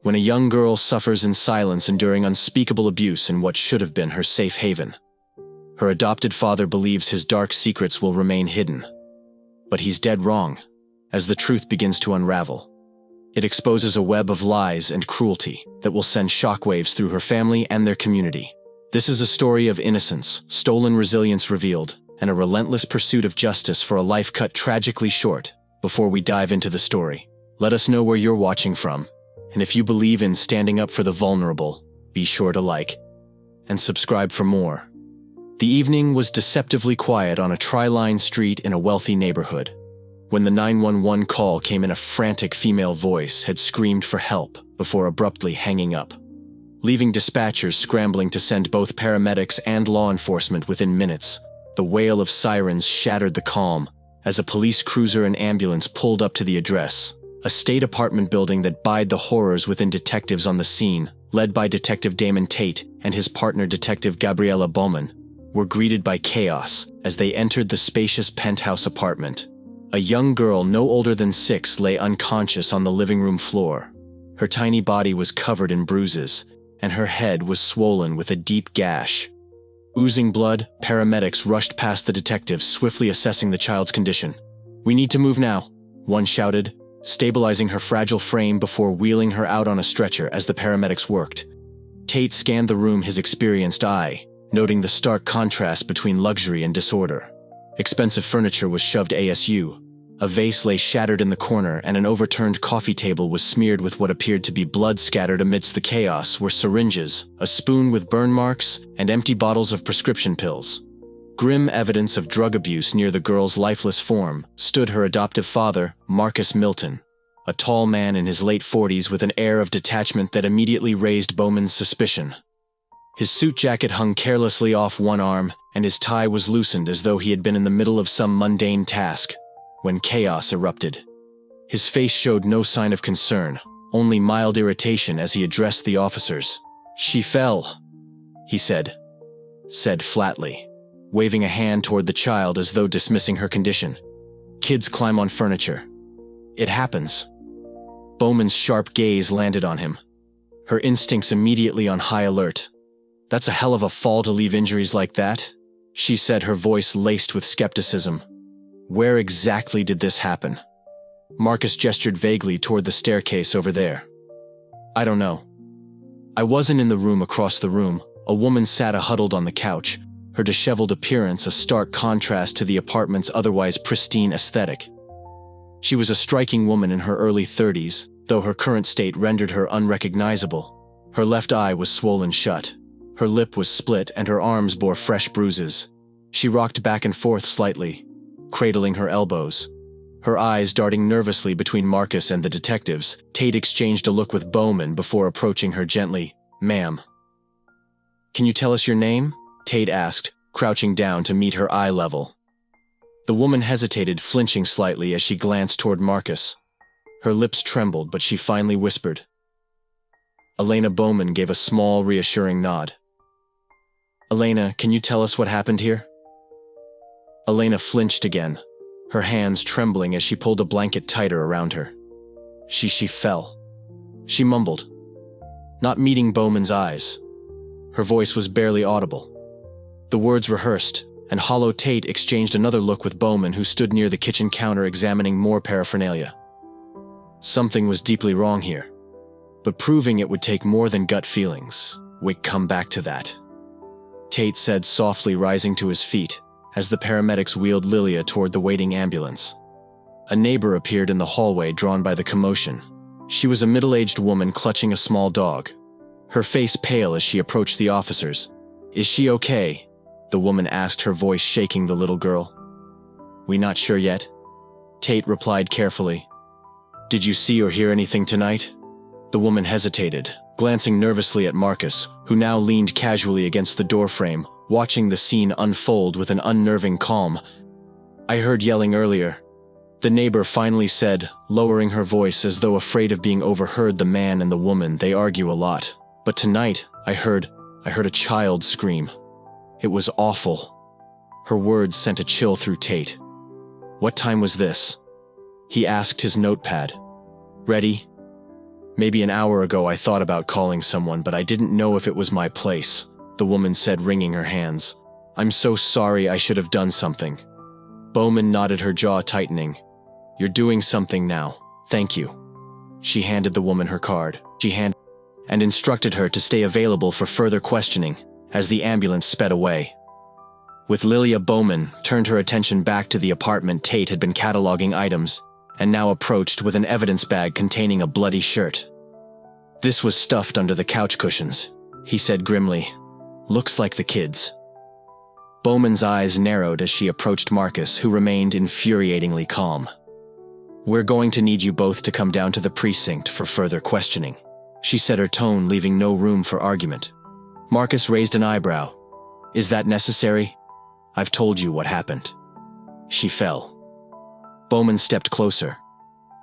when a young girl suffers in silence enduring unspeakable abuse in what should have been her safe haven. Her adopted father believes his dark secrets will remain hidden. But he's dead wrong, as the truth begins to unravel. It exposes a web of lies and cruelty that will send shockwaves through her family and their community. This is a story of innocence, stolen resilience revealed, and a relentless pursuit of justice for a life cut tragically short. Before we dive into the story, let us know where you're watching from, and if you believe in standing up for the vulnerable, be sure to like and subscribe for more. The evening was deceptively quiet on a tri-line street in a wealthy neighborhood. When the 911 call came in, a frantic female voice had screamed for help before abruptly hanging up, leaving dispatchers scrambling to send both paramedics and law enforcement within minutes. The wail of sirens shattered the calm as a police cruiser and ambulance pulled up to the address, a state apartment building that bide the horrors within. Detectives on the scene, led by Detective Damon Tate and his partner Detective Gabriella Bowman, were greeted by chaos as they entered the spacious penthouse apartment. A young girl no older than 6 lay unconscious on the living room floor. Her tiny body was covered in bruises, and her head was swollen with a deep gash. Oozing blood, paramedics rushed past the detectives, swiftly assessing the child's condition. "We need to move now," one shouted, stabilizing her fragile frame before wheeling her out on a stretcher as the paramedics worked. Tate scanned the room, his experienced eye, noting the stark contrast between luxury and disorder. Expensive furniture was shoved askew. A vase lay shattered in the corner, and an overturned coffee table was smeared with what appeared to be blood. Scattered amidst the chaos were syringes, a spoon with burn marks, and empty bottles of prescription pills. Grim evidence of drug abuse. Near the girl's lifeless form stood her adoptive father, Marcus Milton, a tall man in his late 40s with an air of detachment that immediately raised Bowman's suspicion. His suit jacket hung carelessly off one arm, and his tie was loosened as though he had been in the middle of some mundane task when chaos erupted. His face showed no sign of concern, only mild irritation as he addressed the officers. "She fell," he said flatly, waving a hand toward the child as though dismissing her condition. "Kids climb on furniture. It happens." Bowman's sharp gaze landed on him, her instincts immediately on high alert. "That's a hell of a fall to leave injuries like that," she said, her voice laced with skepticism. "Where exactly did this happen?" Marcus gestured vaguely toward the staircase over there. "I don't know. I wasn't in the room." Across the room, a woman sat huddled on the couch, her disheveled appearance a stark contrast to the apartment's otherwise pristine aesthetic. She was a striking woman in her early 30s, though her current state rendered her unrecognizable. Her left eye was swollen shut. Her lip was split and her arms bore fresh bruises. She rocked back and forth slightly, cradling her elbows, her eyes darting nervously between Marcus and the detectives. Tate exchanged a look with Bowman before approaching her gently. "Ma'am, can you tell us your name?" Tate asked, crouching down to meet her eye level. The woman hesitated, flinching slightly as she glanced toward Marcus. Her lips trembled, but she finally whispered. Elena. Bowman gave a small, reassuring nod. "Elena, can you tell us what happened here?" Elena flinched again, her hands trembling as she pulled a blanket tighter around her. She fell," she mumbled, not meeting Bowman's eyes. Her voice was barely audible. The words rehearsed, and hollow. Tate exchanged another look with Bowman, who stood near the kitchen counter examining more paraphernalia. Something was deeply wrong here, but proving it would take more than gut feelings. "We come back to that," Tate said softly, rising to his feet as the paramedics wheeled Lilia toward the waiting ambulance. A neighbor appeared in the hallway, drawn by the commotion. She was a middle-aged woman clutching a small dog, her face pale as she approached the officers. "Is she okay?" the woman asked, her voice shaking the little girl. "We not sure yet," Tate replied carefully. "Did you see or hear anything tonight?" The woman hesitated, glancing nervously at Marcus, who now leaned casually against the doorframe, watching the scene unfold with an unnerving calm. "I heard yelling earlier," the neighbor finally said, lowering her voice as though afraid of being overheard. "The man and the woman, they argue a lot. But tonight, I heard a child scream. It was awful." Her words sent a chill through Tate. "What time was this?" he asked, his notepad ready. Maybe an hour ago I thought about calling someone, but I didn't know if it was my place, the woman said, wringing her hands. I'm so sorry, I should have done something. Bowman nodded, her jaw tightening. You're doing something now. Thank you. She handed the woman her card. And instructed her to stay available for further questioning as the ambulance sped away. With Lilia, Bowman turned her attention back to the apartment. Tate had been cataloging items and now approached with an evidence bag containing a bloody shirt. This was stuffed under the couch cushions, he said grimly. Looks like the kids. Bowman's eyes narrowed as she approached Marcus, who remained infuriatingly calm. We're going to need you both to come down to the precinct for further questioning, she said, her tone leaving no room for argument. Marcus raised an eyebrow. Is that necessary? I've told you what happened. She fell. Bowman stepped closer,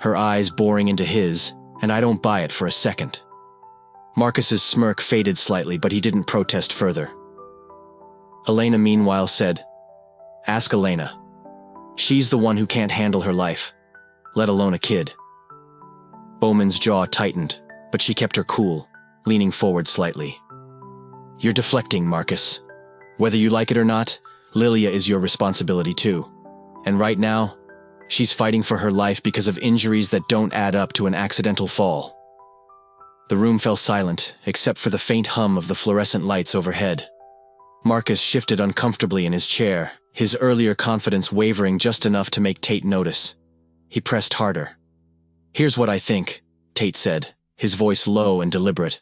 her eyes boring into his, and I don't buy it for a second. Marcus's smirk faded slightly, but he didn't protest further. Elena meanwhile said, Ask Elena. She's the one who can't handle her life, let alone a kid. Bowman's jaw tightened, but she kept her cool, leaning forward slightly. You're deflecting, Marcus. Whether you like it or not, Lilia is your responsibility too. And right now, she's fighting for her life because of injuries that don't add up to an accidental fall. The room fell silent, except for the faint hum of the fluorescent lights overhead. Marcus shifted uncomfortably in his chair, his earlier confidence wavering just enough to make Tate notice. He pressed harder. Here's what I think, Tate said, his voice low and deliberate.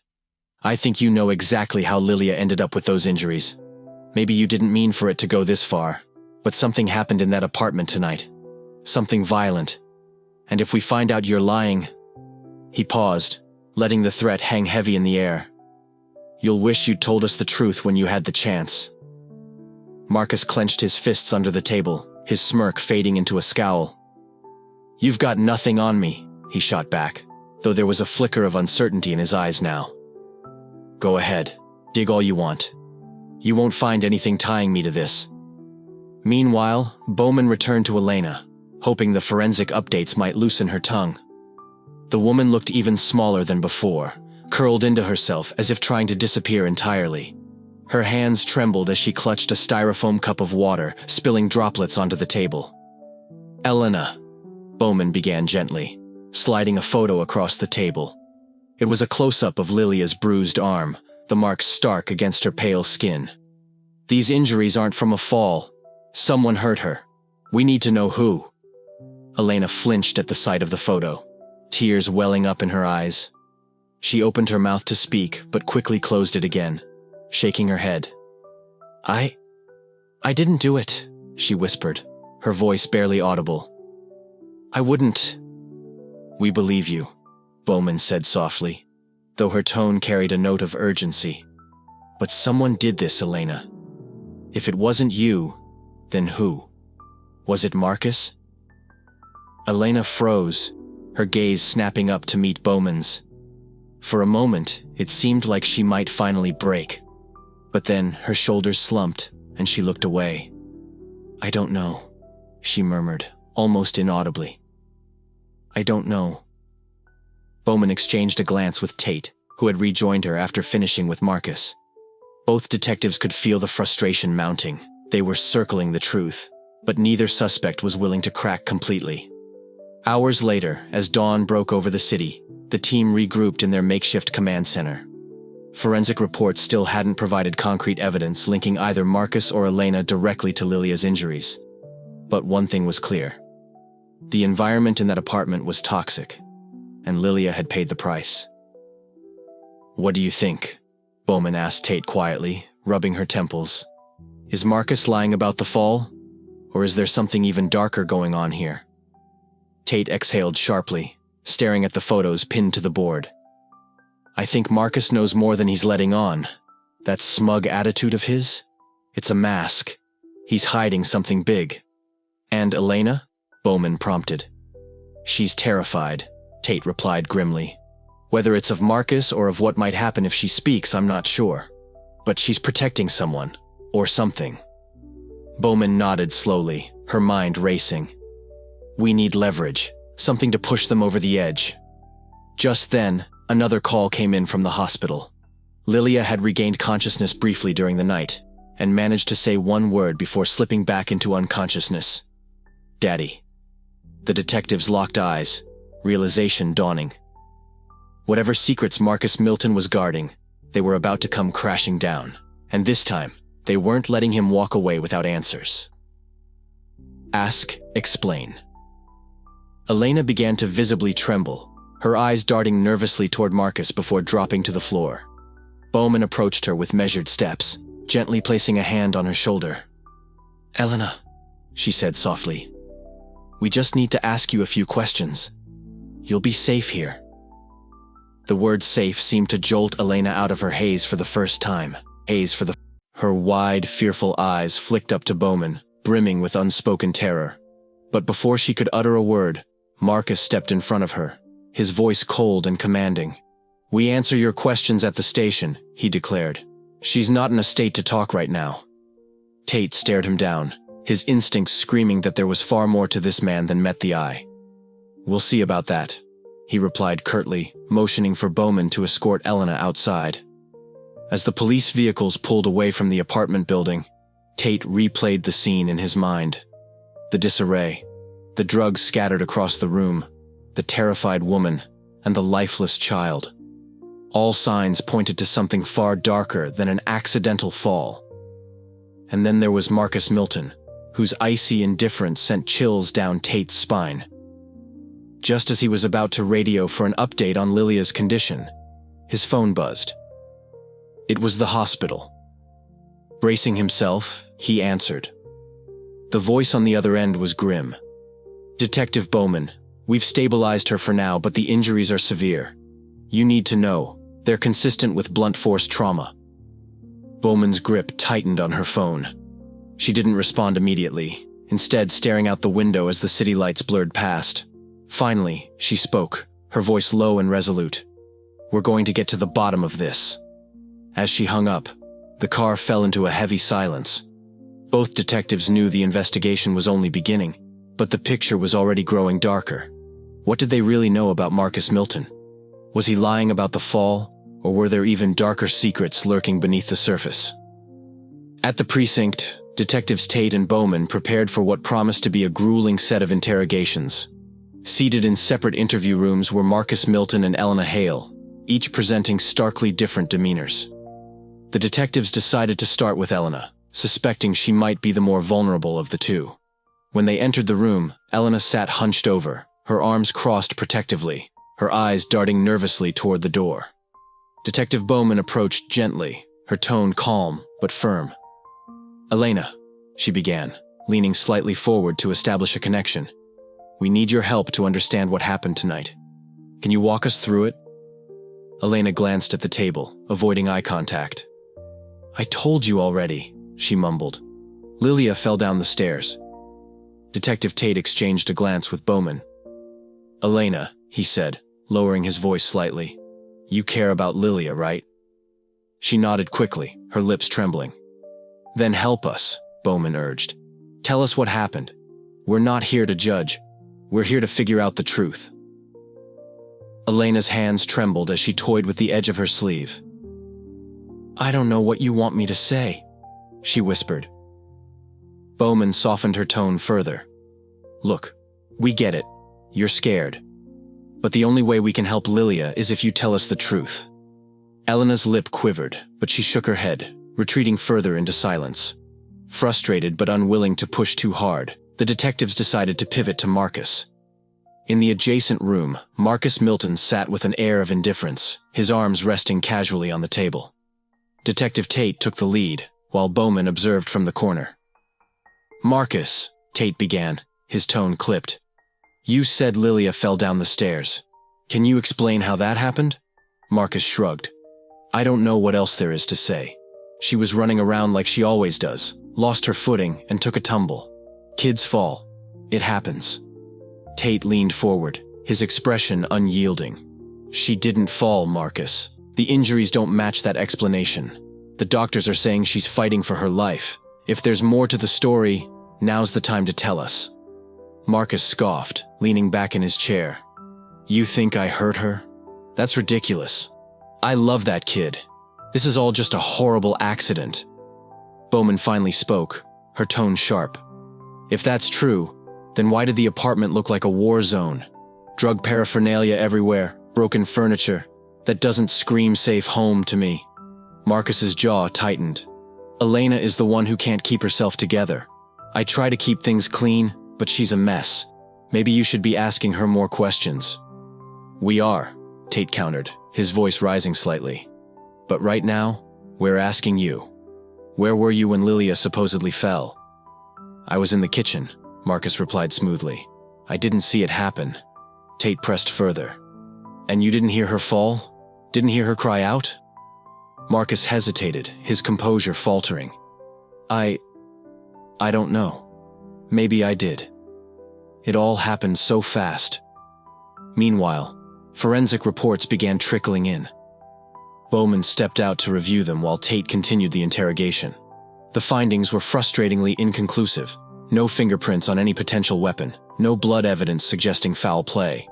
I think you know exactly how Lilia ended up with those injuries. Maybe you didn't mean for it to go this far, but something happened in that apartment tonight. Something violent. And if we find out you're lying... He paused, letting the threat hang heavy in the air. You'll wish you'd told us the truth when you had the chance. Marcus clenched his fists under the table, his smirk fading into a scowl. You've got nothing on me, he shot back, though there was a flicker of uncertainty in his eyes now. Go ahead, dig all you want. You won't find anything tying me to this. Meanwhile, Bowman returned to Elena, hoping the forensic updates might loosen her tongue. The woman looked even smaller than before, curled into herself as if trying to disappear entirely. Her hands trembled as she clutched a styrofoam cup of water, spilling droplets onto the table. Elena, Bowman began gently, sliding a photo across the table. It was a close-up of Lilia's bruised arm, the marks stark against her pale skin. These injuries aren't from a fall. Someone hurt her. We need to know who. Elena flinched at the sight of the photo, tears welling up in her eyes. She opened her mouth to speak, but quickly closed it again, shaking her head. I didn't do it, she whispered, her voice barely audible. I wouldn't. We believe you, Bowman said softly, though her tone carried a note of urgency. But someone did this, Elena. If it wasn't you, then who? Was it Marcus? Elena froze, her gaze snapping up to meet Bowman's. For a moment, it seemed like she might finally break. But then her shoulders slumped, and she looked away. I don't know, she murmured, almost inaudibly. I don't know. Bowman exchanged a glance with Tate, who had rejoined her after finishing with Marcus. Both detectives could feel the frustration mounting. They were circling the truth, but neither suspect was willing to crack completely. Hours later, as dawn broke over the city, the team regrouped in their makeshift command center. Forensic reports still hadn't provided concrete evidence linking either Marcus or Elena directly to Lilia's injuries. But one thing was clear. The environment in that apartment was toxic, and Lilia had paid the price. What do you think? Bowman asked Tate quietly, rubbing her temples. Is Marcus lying about the fall? Or is there something even darker going on here? Tate exhaled sharply, staring at the photos pinned to the board. I think Marcus knows more than he's letting on. That smug attitude of his? It's a mask. He's hiding something big. And Elena? Bowman prompted. She's terrified, Tate replied grimly. Whether it's of Marcus or of what might happen if she speaks, I'm not sure. But she's protecting someone, or something. Bowman nodded slowly, her mind racing. We need leverage, something to push them over the edge. Just then, Another call came in from the hospital. Lilia had regained consciousness briefly during the night and managed to say one word before slipping back into unconsciousness. "Daddy." The detectives locked eyes, realization dawning. Whatever secrets Marcus Milton was guarding, they were about to come crashing down, and this time, they weren't letting him walk away without answers. Ask, explain. Elena began to visibly tremble, her eyes darting nervously toward Marcus before dropping to the floor. Bowman approached her with measured steps, gently placing a hand on her shoulder. "Elena," she said softly, "we just need to ask you a few questions. You'll be safe here." The word safe seemed to jolt Elena out of her haze for the first time. Her wide, fearful eyes flicked up to Bowman, brimming with unspoken terror. But before she could utter a word, Marcus stepped in front of her, his voice cold and commanding. "We answer your questions at the station," he declared. "She's not in a state to talk right now." Tate stared him down, his instincts screaming that there was far more to this man than met the eye. "We'll see about that," he replied curtly, motioning for Bowman to escort Elena outside. As the police vehicles pulled away from the apartment building, Tate replayed the scene in his mind. The disarray, the drugs scattered across the room, the terrified woman, and the lifeless child. All signs pointed to something far darker than an accidental fall. And then there was Marcus Milton, whose icy indifference sent chills down Tate's spine. Just as he was about to radio for an update on Lilia's condition, his phone buzzed. It was the hospital. Bracing himself, he answered. The voice on the other end was grim. "Detective Bowman, we've stabilized her for now, but the injuries are severe. You need to know, they're consistent with blunt force trauma." Bowman's grip tightened on her phone. She didn't respond immediately, instead staring out the window as the city lights blurred past. Finally, she spoke, her voice low and resolute. "We're going to get to the bottom of this." As she hung up, the car fell into a heavy silence. Both detectives knew the investigation was only beginning, but the picture was already growing darker. What did they really know about Marcus Milton? Was he lying about the fall, or were there even darker secrets lurking beneath the surface? At the precinct, Detectives Tate and Bowman prepared for what promised to be a grueling set of interrogations. Seated in separate interview rooms were Marcus Milton and Elena Hale, each presenting starkly different demeanors. The detectives decided to start with Elena, suspecting she might be the more vulnerable of the two. When they entered the room, Elena sat hunched over, her arms crossed protectively, her eyes darting nervously toward the door. Detective Bowman approached gently, her tone calm but firm. "Elena," she began, leaning slightly forward to establish a connection. "We need your help to understand what happened tonight. Can you walk us through it?" Elena glanced at the table, avoiding eye contact. "I told you already," she mumbled. "Lilia fell down the stairs." Detective Tate exchanged a glance with Bowman. "Elena," he said, lowering his voice slightly, "you care about Lilia, right?" She nodded quickly, her lips trembling. "Then help us," Bowman urged. "Tell us what happened. We're not here to judge. We're here to figure out the truth." Elena's hands trembled as she toyed with the edge of her sleeve. "I don't know what you want me to say," she whispered. Bowman softened her tone further. "Look, we get it. You're scared. But the only way we can help Lilia is if you tell us the truth." Elena's lip quivered, but she shook her head, retreating further into silence. Frustrated but unwilling to push too hard, the detectives decided to pivot to Marcus. In the adjacent room, Marcus Milton sat with an air of indifference, his arms resting casually on the table. Detective Tate took the lead, while Bowman observed from the corner. "Marcus," Tate began, his tone clipped. "You said Lilia fell down the stairs. Can you explain how that happened?" Marcus shrugged. "I don't know what else there is to say. She was running around like she always does, lost her footing, and took a tumble. Kids fall. It happens." Tate leaned forward, his expression unyielding. "She didn't fall, Marcus. The injuries don't match that explanation. The doctors are saying she's fighting for her life. If there's more to the story, now's the time to tell us." Marcus scoffed, leaning back in his chair. "You think I hurt her? That's ridiculous. I love that kid. This is all just a horrible accident. Bowman finally spoke, her tone sharp. If that's true, then why did the apartment look like a war zone? Drug paraphernalia everywhere, broken furniture. That doesn't scream safe home to me. Marcus's jaw tightened. Elena is the one who can't keep herself together. I try to keep things clean, but she's a mess. Maybe you should be asking her more questions. We are, Tate countered, his voice rising slightly. But right now, we're asking you. Where were you when Lilia supposedly fell? I was in the kitchen, Marcus replied smoothly. I didn't see it happen. Tate pressed further. And you didn't hear her fall? Didn't hear her cry out? Marcus hesitated, his composure faltering. I don't know. Maybe I did. It all happened so fast. Meanwhile, forensic reports began trickling in. Bowman stepped out to review them while Tate continued the interrogation. The findings were frustratingly inconclusive. No fingerprints on any potential weapon, no blood evidence suggesting foul play.